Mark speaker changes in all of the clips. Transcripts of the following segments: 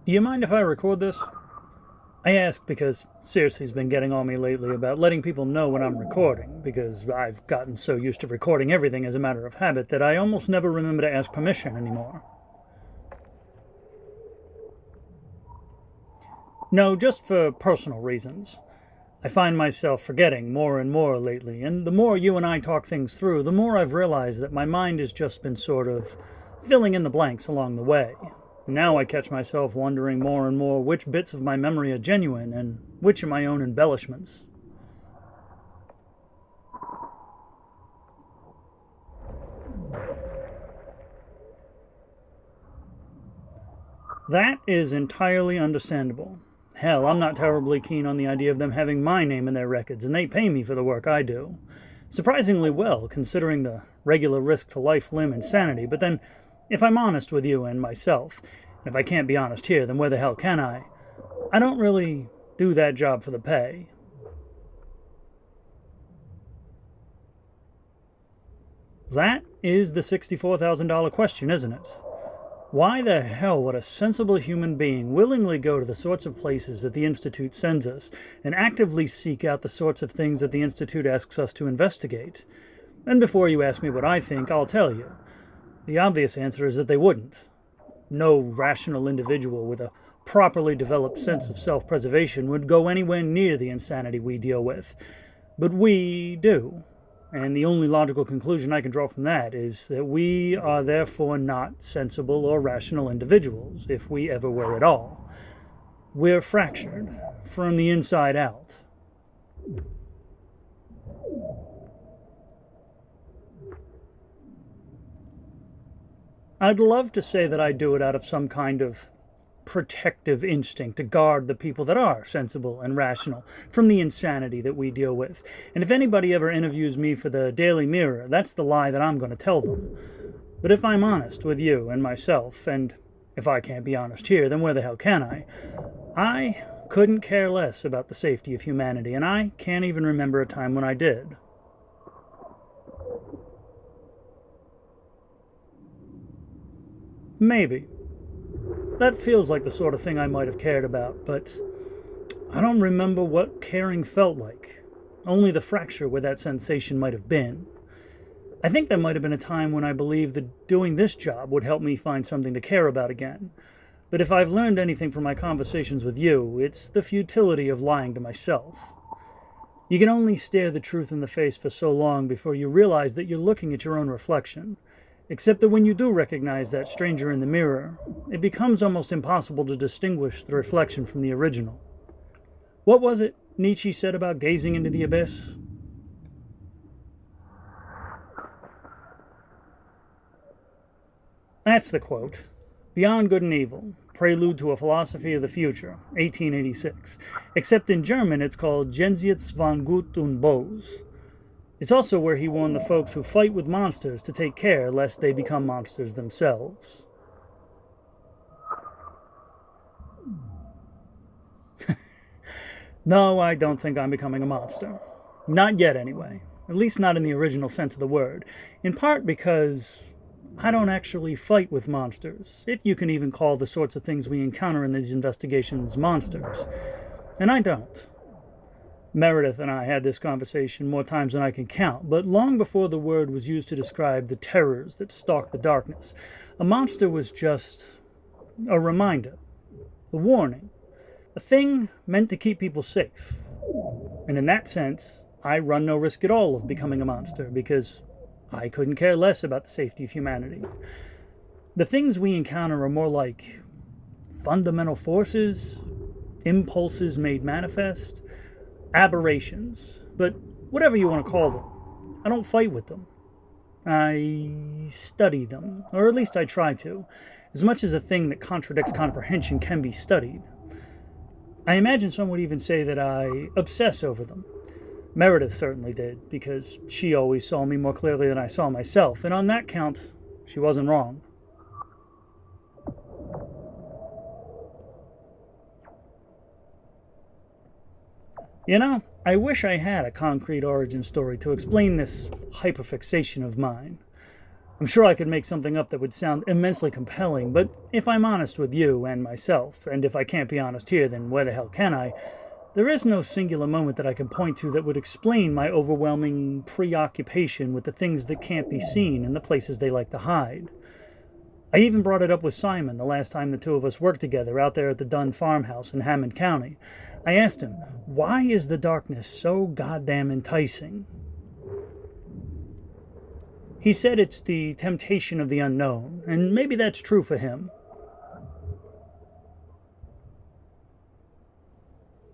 Speaker 1: Do you mind if I record this? I ask because seriously's been getting on me lately about letting people know when I'm recording, because I've gotten so used to recording everything as a matter of habit that I almost never remember to ask permission anymore. No, just for personal reasons. I find myself forgetting more and more lately, and the more you and I talk things through, the more I've realized that my mind has just been sort of filling in the blanks along the way. Now I catch myself wondering more and more which bits of my memory are genuine and which are my own embellishments. That is entirely understandable. Hell, I'm not terribly keen on the idea of them having my name in their records, and they pay me for the work I do. Surprisingly well, considering the regular risk to life, limb, and sanity, but then, if I'm honest with you and myself, and if I can't be honest here, then where the hell can I? I don't really do that job for the pay. That is the $64,000 question, isn't it? Why the hell would a sensible human being willingly go to the sorts of places that the Institute sends us and actively seek out the sorts of things that the Institute asks us to investigate? And before you ask me what I think, I'll tell you. The obvious answer is that they wouldn't. No rational individual with a properly developed sense of self-preservation would go anywhere near the insanity we deal with. But we do. And the only logical conclusion I can draw from that is that we are therefore not sensible or rational individuals, if we ever were at all. We're fractured from the inside out. I'd love to say that I do it out of some kind of protective instinct to guard the people that are sensible and rational from the insanity that we deal with. And if anybody ever interviews me for the Daily Mirror, that's the lie that I'm going to tell them. But if I'm honest with you and myself, and if I can't be honest here, then where the hell can I? I couldn't care less about the safety of humanity, and I can't even remember a time when I did. Maybe. That feels like the sort of thing I might have cared about, but I don't remember what caring felt like. Only the fracture where that sensation might have been. I think there might have been a time when I believed that doing this job would help me find something to care about again. But if I've learned anything from my conversations with you, it's the futility of lying to myself. You can only stare the truth in the face for so long before you realize that you're looking at your own reflection. Except that when you do recognize that stranger in the mirror, it becomes almost impossible to distinguish the reflection from the original. What was it Nietzsche said about gazing into the abyss? That's the quote. Beyond Good and Evil, Prelude to a Philosophy of the Future, 1886. Except in German it's called Jenseits von Gut und Böse. It's also where he warned the folks who fight with monsters to take care lest they become monsters themselves. No, I don't think I'm becoming a monster. Not yet, anyway. At least not in the original sense of the word. In part because I don't actually fight with monsters, if you can even call the sorts of things we encounter in these investigations monsters. And I don't. Meredith and I had this conversation more times than I can count, but long before the word was used to describe the terrors that stalk the darkness, a monster was just a reminder, a warning, a thing meant to keep people safe. And in that sense, I run no risk at all of becoming a monster, because I couldn't care less about the safety of humanity. The things we encounter are more like fundamental forces, impulses made manifest, aberrations, but whatever you want to call them. I don't fight with them. I study them, or at least I try to, as much as a thing that contradicts comprehension can be studied. I imagine some would even say that I obsess over them. Meredith certainly did, because she always saw me more clearly than I saw myself, and on that count, she wasn't wrong. You know, I wish I had a concrete origin story to explain this hyperfixation of mine. I'm sure I could make something up that would sound immensely compelling, but if I'm honest with you and myself, and if I can't be honest here, then where the hell can I? There is no singular moment that I can point to that would explain my overwhelming preoccupation with the things that can't be seen and the places they like to hide. I even brought it up with Simon the last time the two of us worked together out there at the Dunn farmhouse in Hammond County. I asked him, why is the darkness so goddamn enticing? He said it's the temptation of the unknown, and maybe that's true for him.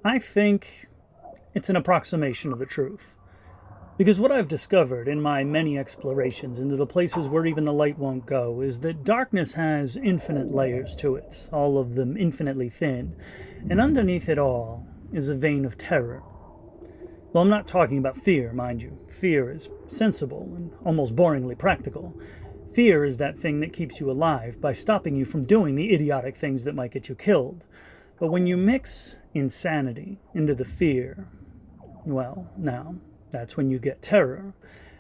Speaker 1: I think it's an approximation of the truth. Because what I've discovered in my many explorations into the places where even the light won't go is that darkness has infinite layers to it, all of them infinitely thin, and underneath it all is a vein of terror. Well, I'm not talking about fear, mind you. Fear is sensible and almost boringly practical. Fear is that thing that keeps you alive by stopping you from doing the idiotic things that might get you killed. But when you mix insanity into the fear, well, now, that's when you get terror.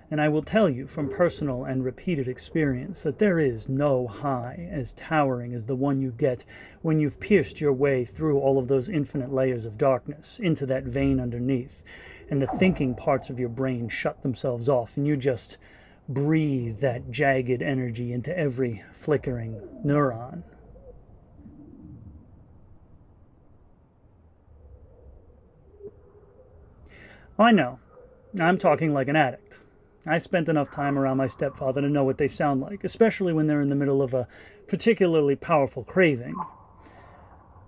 Speaker 1: And I will tell you from personal and repeated experience that there is no high as towering as the one you get when you've pierced your way through all of those infinite layers of darkness into that vein underneath, and the thinking parts of your brain shut themselves off, and you just breathe that jagged energy into every flickering neuron. I know. I'm talking like an addict. I spent enough time around my stepfather to know what they sound like, especially when they're in the middle of a particularly powerful craving.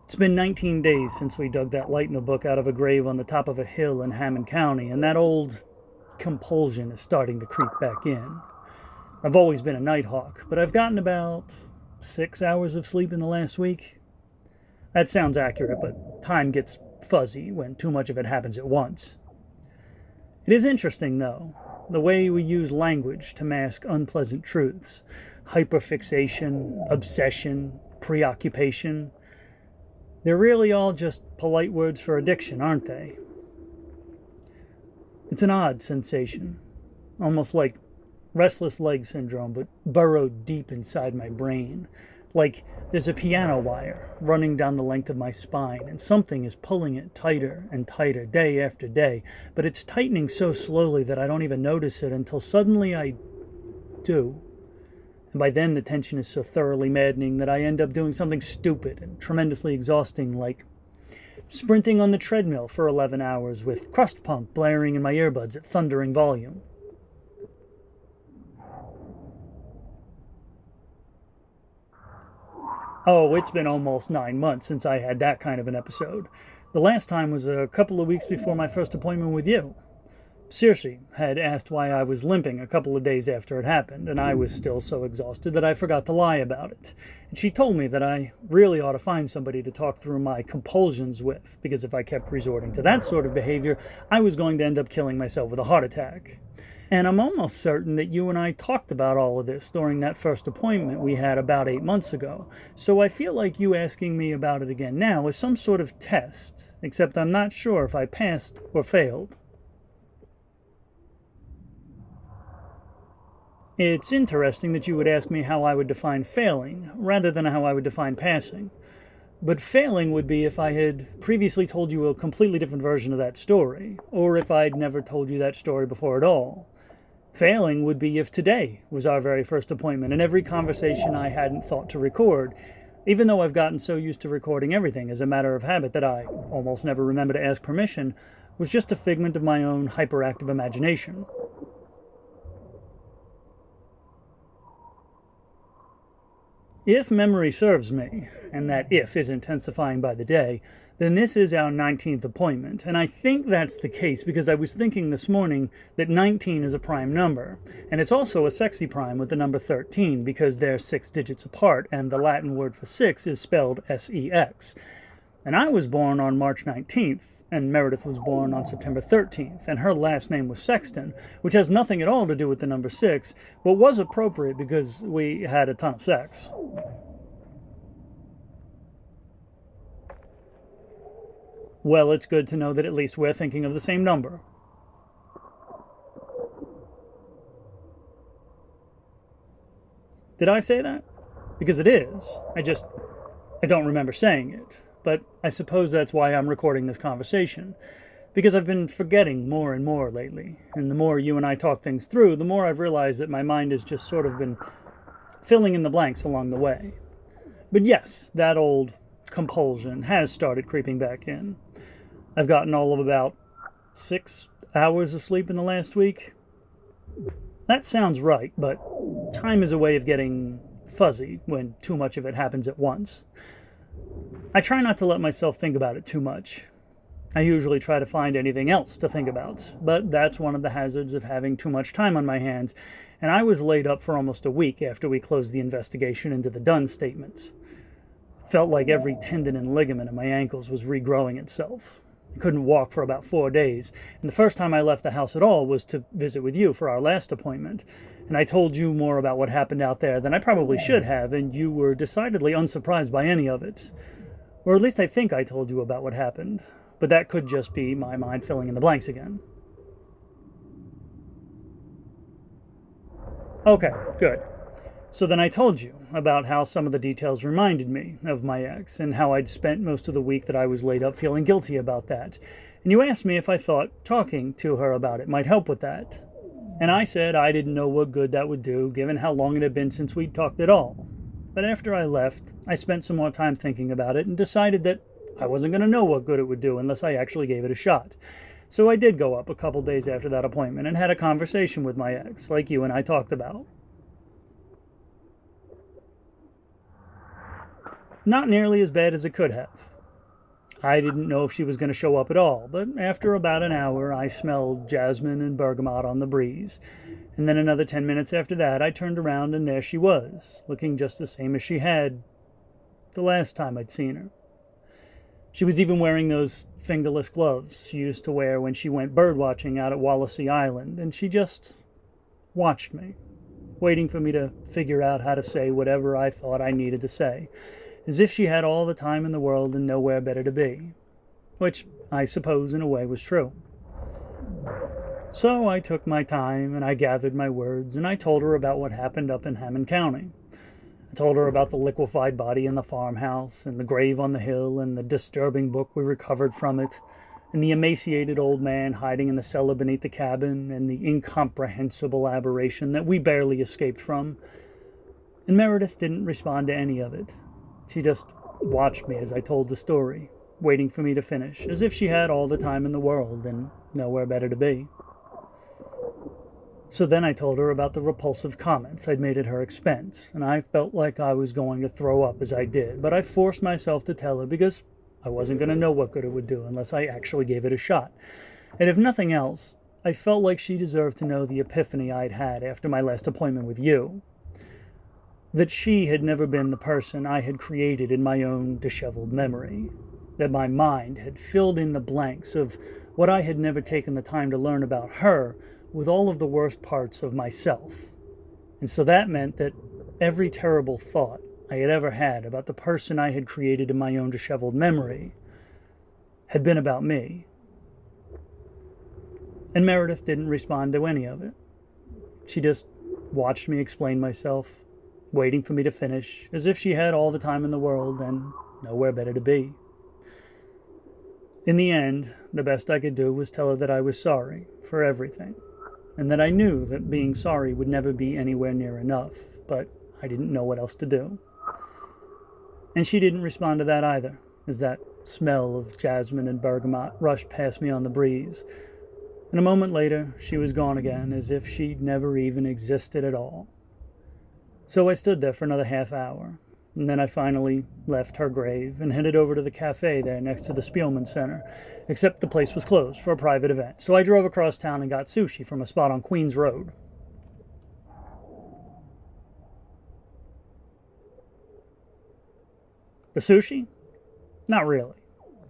Speaker 1: It's been 19 days since we dug that light in a book out of a grave on the top of a hill in Hammond County, and that old compulsion is starting to creep back in. I've always been a night hawk, but I've gotten about 6 hours of sleep in the last week. That sounds accurate, but time gets fuzzy when too much of it happens at once. It is interesting, though, the way we use language to mask unpleasant truths. Hyperfixation, obsession, preoccupation. They're really all just polite words for addiction, aren't they? It's an odd sensation, almost like restless leg syndrome, but burrowed deep inside my brain. Like there's a piano wire running down the length of my spine, and something is pulling it tighter and tighter day after day, but it's tightening so slowly that I don't even notice it until suddenly I do. And by then the tension is so thoroughly maddening that I end up doing something stupid and tremendously exhausting, like sprinting on the treadmill for 11 hours with crust punk blaring in my earbuds at thundering volume. Oh, it's been almost 9 months since I had that kind of an episode. The last time was a couple of weeks before my first appointment with you. Circe had asked why I was limping a couple of days after it happened, and I was still so exhausted that I forgot to lie about it. And she told me that I really ought to find somebody to talk through my compulsions with, because if I kept resorting to that sort of behavior, I was going to end up killing myself with a heart attack. And I'm almost certain that you and I talked about all of this during that first appointment we had about 8 months ago. So I feel like you asking me about it again now is some sort of test, except I'm not sure if I passed or failed. It's interesting that you would ask me how I would define failing, rather than how I would define passing. But failing would be if I had previously told you a completely different version of that story, or if I'd never told you that story before at all. Failing would be if today was our very first appointment and every conversation I hadn't thought to record, even though I've gotten so used to recording everything as a matter of habit that I almost never remember to ask permission, was just a figment of my own hyperactive imagination. If memory serves me, and that if is intensifying by the day, then this is our 19th appointment, and I think that's the case because I was thinking this morning that 19 is a prime number, and it's also a sexy prime with the number 13 because they're 6 digits apart, and the Latin word for 6 is spelled S-E-X. And I was born on March 19th, and Meredith was born on September 13th, and her last name was Sexton, which has nothing at all to do with the number 6, but was appropriate because we had a ton of sex. Well, it's good to know that at least we're thinking of the same number. Did I say that? Because it is. I don't remember saying it. But I suppose that's why I'm recording this conversation. Because I've been forgetting more and more lately. And the more you and I talk things through, the more I've realized that my mind has just sort of been filling in the blanks along the way. But yes, that old compulsion has started creeping back in. I've gotten all of about 6 hours of sleep in the last week. That sounds right, but time is a way of getting fuzzy when too much of it happens at once. I try not to let myself think about it too much. I usually try to find anything else to think about, but that's one of the hazards of having too much time on my hands, and I was laid up for almost a week after we closed the investigation into the done statements. It felt like every tendon and ligament in my ankles was regrowing itself. I couldn't walk for about 4 days, and the first time I left the house at all was to visit with you for our last appointment, and I told you more about what happened out there than I probably should have, and you were decidedly unsurprised by any of it. Or at least I think I told you about what happened. But that could just be my mind filling in the blanks again. Okay, good. So then I told you about how some of the details reminded me of my ex and how I'd spent most of the week that I was laid up feeling guilty about that. And you asked me if I thought talking to her about it might help with that. And I said I didn't know what good that would do given how long it had been since we'd talked at all. But after I left, I spent some more time thinking about it and decided that I wasn't going to know what good it would do unless I actually gave it a shot. So I did go up a couple days after that appointment and had a conversation with my ex, like you and I talked about. Not nearly as bad as it could have. I didn't know if she was going to show up at all, but after about an hour, I smelled jasmine and bergamot on the breeze. And then another 10 minutes after that, I turned around and there she was, looking just the same as she had the last time I'd seen her. She was even wearing those fingerless gloves she used to wear when she went birdwatching out at Wallasey Island, and she just watched me, waiting for me to figure out how to say whatever I thought I needed to say, as if she had all the time in the world and nowhere better to be, which I suppose in a way was true. So I took my time and I gathered my words and I told her about what happened up in Hammond County. I told her about the liquefied body in the farmhouse and the grave on the hill and the disturbing book we recovered from it and the emaciated old man hiding in the cellar beneath the cabin and the incomprehensible aberration that we barely escaped from. And Meredith didn't respond to any of it. She just watched me as I told the story, waiting for me to finish, as if she had all the time in the world and nowhere better to be. So then I told her about the repulsive comments I'd made at her expense, and I felt like I was going to throw up as I did, but I forced myself to tell her because I wasn't going to know what good it would do unless I actually gave it a shot. And if nothing else, I felt like she deserved to know the epiphany I'd had after my last appointment with you. That she had never been the person I had created in my own disheveled memory. That my mind had filled in the blanks of what I had never taken the time to learn about her with all of the worst parts of myself. And so that meant that every terrible thought I had ever had about the person I had created in my own disheveled memory had been about me. And Meredith didn't respond to any of it. She just watched me explain myself, waiting for me to finish, as if she had all the time in the world and nowhere better to be. In the end, the best I could do was tell her that I was sorry for everything, and that I knew that being sorry would never be anywhere near enough, but I didn't know what else to do. And she didn't respond to that either, as that smell of jasmine and bergamot rushed past me on the breeze, and a moment later she was gone again, as if she'd never even existed at all. So I stood there for another half hour, and then I finally left her grave and headed over to the cafe there next to the Spielman Center, except the place was closed for a private event. So I drove across town and got sushi from a spot on Queens Road. The sushi? Not really.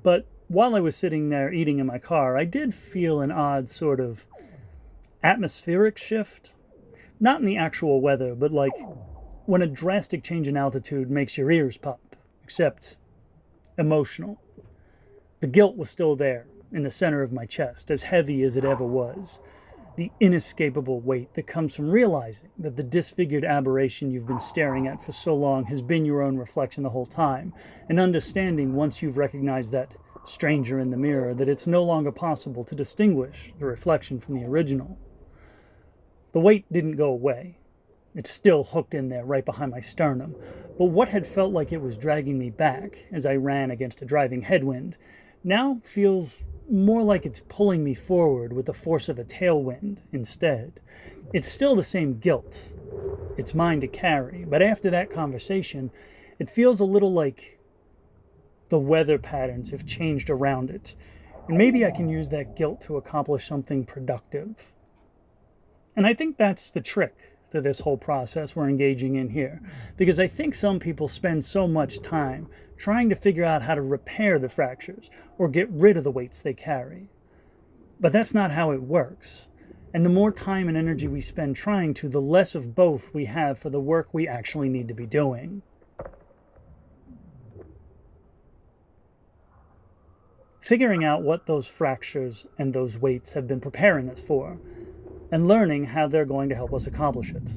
Speaker 1: But while I was sitting there eating in my car, I did feel an odd sort of atmospheric shift. Not in the actual weather, but like when a drastic change in altitude makes your ears pop, except emotional. The guilt was still there in the center of my chest, as heavy as it ever was. the inescapable weight that comes from realizing that the disfigured aberration you've been staring at for so long has been your own reflection the whole time, and understanding once you've recognized that stranger in the mirror that it's no longer possible to distinguish the reflection from the original. The weight didn't go away. It's still hooked in there right behind my sternum, but what had felt like it was dragging me back as I ran against a driving headwind now feels more like it's pulling me forward with the force of a tailwind instead. It's still the same guilt. It's mine to carry, but after that conversation, it feels a little like the weather patterns have changed around it, and maybe I can use that guilt to accomplish something productive. And I think that's the trick to this whole process we're engaging in here, because I think some people spend so much time trying to figure out how to repair the fractures or get rid of the weights they carry. But that's not how it works. And the more time and energy we spend trying to, the less of both we have for the work we actually need to be doing. Figuring out what those fractures and those weights have been preparing us for, and learning how they're going to help us accomplish it.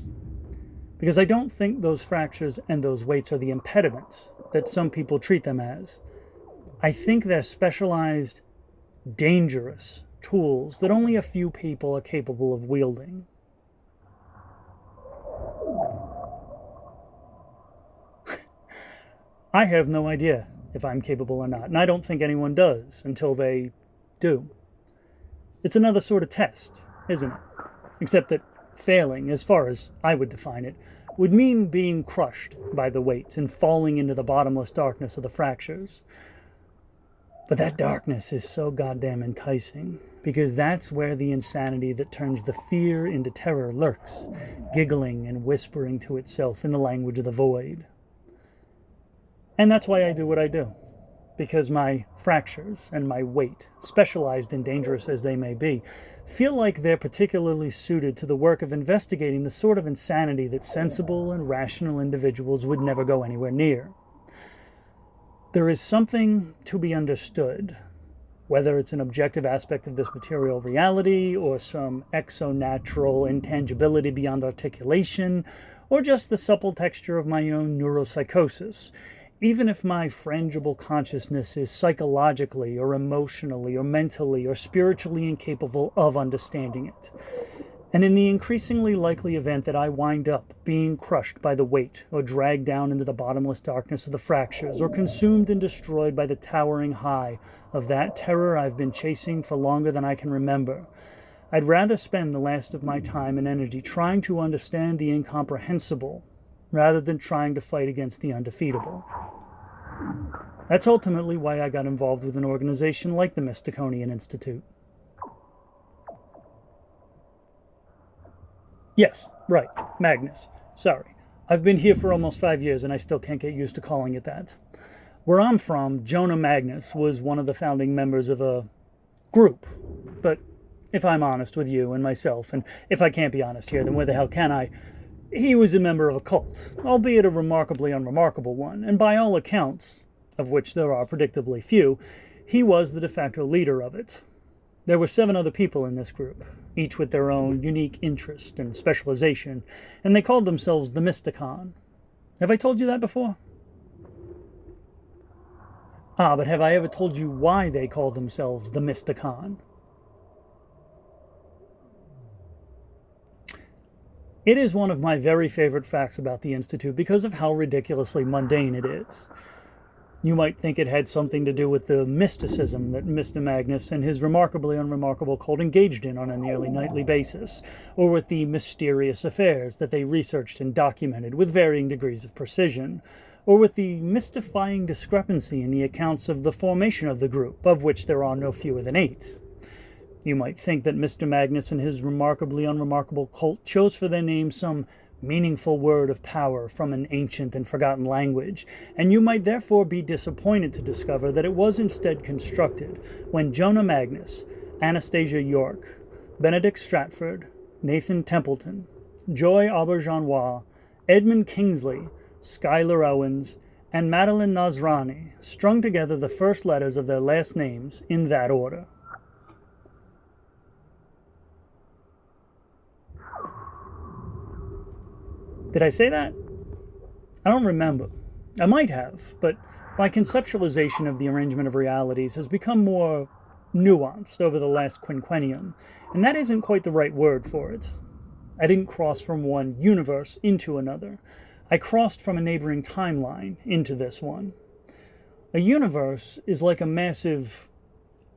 Speaker 1: Because I don't think those fractures and those weights are the impediments that some people treat them as. I think they're specialized, dangerous tools that only a few people are capable of wielding. I have no idea if I'm capable or not, and I don't think anyone does until they do. It's another sort of test, isn't it? Except that failing, as far as I would define it, would mean being crushed by the weights and falling into the bottomless darkness of the fractures. But that darkness is so goddamn enticing, because that's where the insanity that turns the fear into terror lurks, giggling and whispering to itself in the language of the void. And that's why I do what I do. Because my fractures and my weight, specialized and dangerous as they may be, feel like they're particularly suited to the work of investigating the sort of insanity that sensible and rational individuals would never go anywhere near. There is something to be understood, whether it's an objective aspect of this material reality, or some exonatural intangibility beyond articulation, or just the supple texture of my own neuropsychosis. Even if my frangible consciousness is psychologically or emotionally or mentally or spiritually incapable of understanding it. And in the increasingly likely event that I wind up being crushed by the weight or dragged down into the bottomless darkness of the fractures or consumed and destroyed by the towering high of that terror I've been chasing for longer than I can remember, I'd rather spend the last of my time and energy trying to understand the incomprehensible rather than trying to fight against the undefeatable. That's ultimately why I got involved with an organization like the Mysticonian Institute. Yes, right, Magnus. Sorry. I've been here for almost 5 years and I still can't get used to calling it that. Where I'm from, Jonah Magnus was one of the founding members of a group. But if I'm honest with you and myself, and if I can't be honest here, then where the hell can I? He was a member of a cult, albeit a remarkably unremarkable one, and by all accounts, of which there are predictably few, he was the de facto leader of it. There were 7 other people in this group, each with their own unique interest and specialization, and they called themselves the Mysticon. Have I told you that before? But have I ever told you why they called themselves the Mysticon? It is one of my very favorite facts about the Institute because of how ridiculously mundane it is. You might think it had something to do with the mysticism that Mr. Magnus and his remarkably unremarkable cult engaged in on a nearly nightly basis, or with the mysterious affairs that they researched and documented with varying degrees of precision, or with the mystifying discrepancy in the accounts of the formation of the group, of which there are no fewer than 8. You might think that Mr. Magnus and his remarkably unremarkable cult chose for their name some meaningful word of power from an ancient and forgotten language, and you might therefore be disappointed to discover that it was instead constructed when Jonah Magnus, Anastasia York, Benedict Stratford, Nathan Templeton, Joy Auberjonois, Edmund Kingsley, Schuyler Owens, and Madeline Nasrani strung together the first letters of their last names in that order. Did I say that? I don't remember. I might have, but my conceptualization of the arrangement of realities has become more nuanced over the last quinquennium, and that isn't quite the right word for it. I didn't cross from one universe into another. I crossed from a neighboring timeline into this one. A universe is like a massive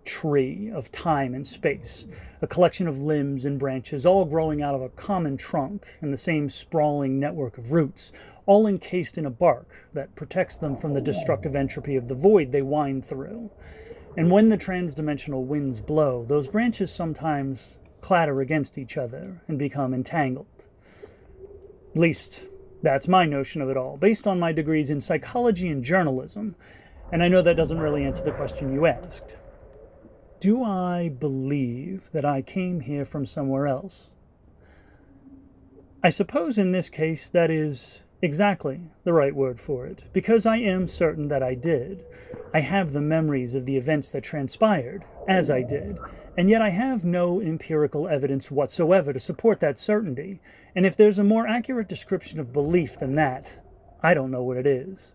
Speaker 1: tree of time and space, a collection of limbs and branches all growing out of a common trunk and the same sprawling network of roots, all encased in a bark that protects them from the destructive entropy of the void they wind through. And when the transdimensional winds blow, those branches sometimes clatter against each other and become entangled. At least, that's my notion of it all, based on my degrees in psychology and journalism. And I know that doesn't really answer the question you asked. Do I believe that I came here from somewhere else? I suppose in this case that is exactly the right word for it, because I am certain that I did. I have the memories of the events that transpired as I did, and yet I have no empirical evidence whatsoever to support that certainty, and if there's a more accurate description of belief than that, I don't know what it is.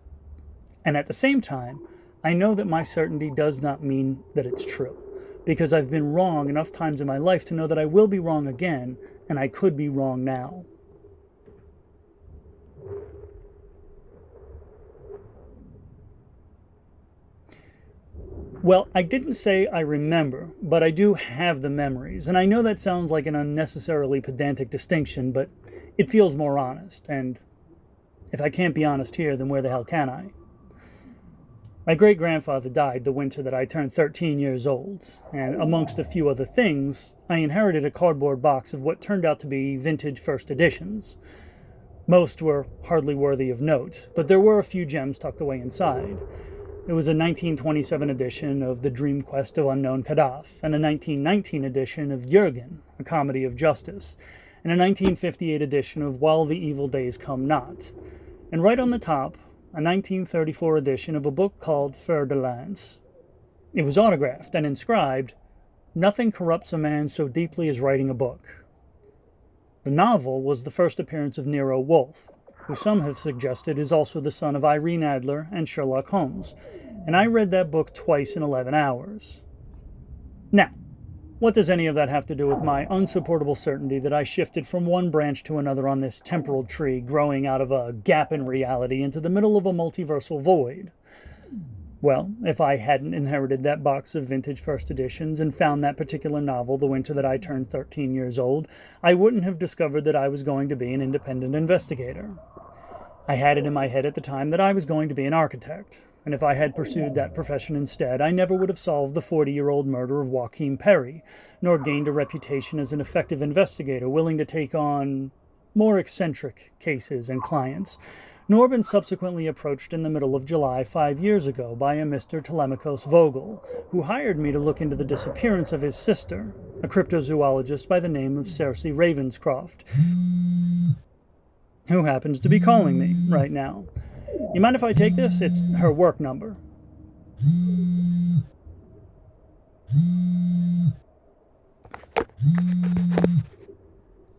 Speaker 1: And at the same time, I know that my certainty does not mean that it's true, because I've been wrong enough times in my life to know that I will be wrong again, and I could be wrong now. Well, I didn't say I remember, but I do have the memories, and I know that sounds like an unnecessarily pedantic distinction, but it feels more honest, and if I can't be honest here, then where the hell can I? My great-grandfather died the winter that I turned 13 years old, and amongst a few other things, I inherited a cardboard box of what turned out to be vintage first editions. Most were hardly worthy of note, but there were a few gems tucked away inside. There was a 1927 edition of The Dream Quest of Unknown Kadaf, and a 1919 edition of Jürgen, A Comedy of Justice, and a 1958 edition of While the Evil Days Come Not. And right on the top, a 1934 edition of a book called Fer de Lance. It was autographed and inscribed, "Nothing corrupts a man so deeply as writing a book." The novel was the first appearance of Nero Wolfe, who some have suggested is also the son of Irene Adler and Sherlock Holmes, and I read that book twice in 11 hours. Now, what does any of that have to do with my unsupportable certainty that I shifted from one branch to another on this temporal tree growing out of a gap in reality into the middle of a multiversal void? Well, if I hadn't inherited that box of vintage first editions and found that particular novel the winter that I turned 13 years old, I wouldn't have discovered that I was going to be an independent investigator. I had it in my head at the time that I was going to be an architect, and if I had pursued that profession instead, I never would have solved the 40-year-old murder of Joaquin Perry, nor gained a reputation as an effective investigator willing to take on more eccentric cases and clients, nor been subsequently approached in the middle of July 5 years ago by a Mr. Telemachos Vogel, who hired me to look into the disappearance of his sister, a cryptozoologist by the name of Cersei Ravenscroft, who happens to be calling me right now. You mind if I take this? It's her work number.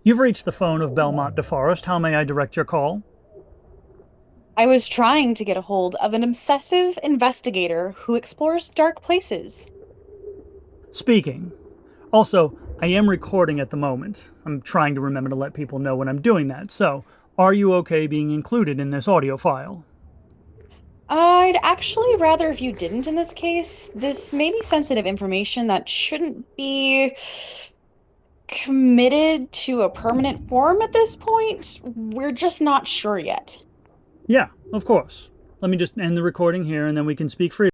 Speaker 1: You've reached the phone of Belmont DeForest. How may I direct your call?
Speaker 2: I was trying to get a hold of an obsessive investigator who explores dark places.
Speaker 1: Speaking. Also, I am recording at the moment. I'm trying to remember to let people know when I'm doing that, so are you okay being included in this audio file?
Speaker 2: I'd actually rather if you didn't in this case. This may be sensitive information that shouldn't be committed to a permanent form at this point. We're just not sure yet.
Speaker 1: Yeah, of course. Let me just end the recording here and then we can speak freely.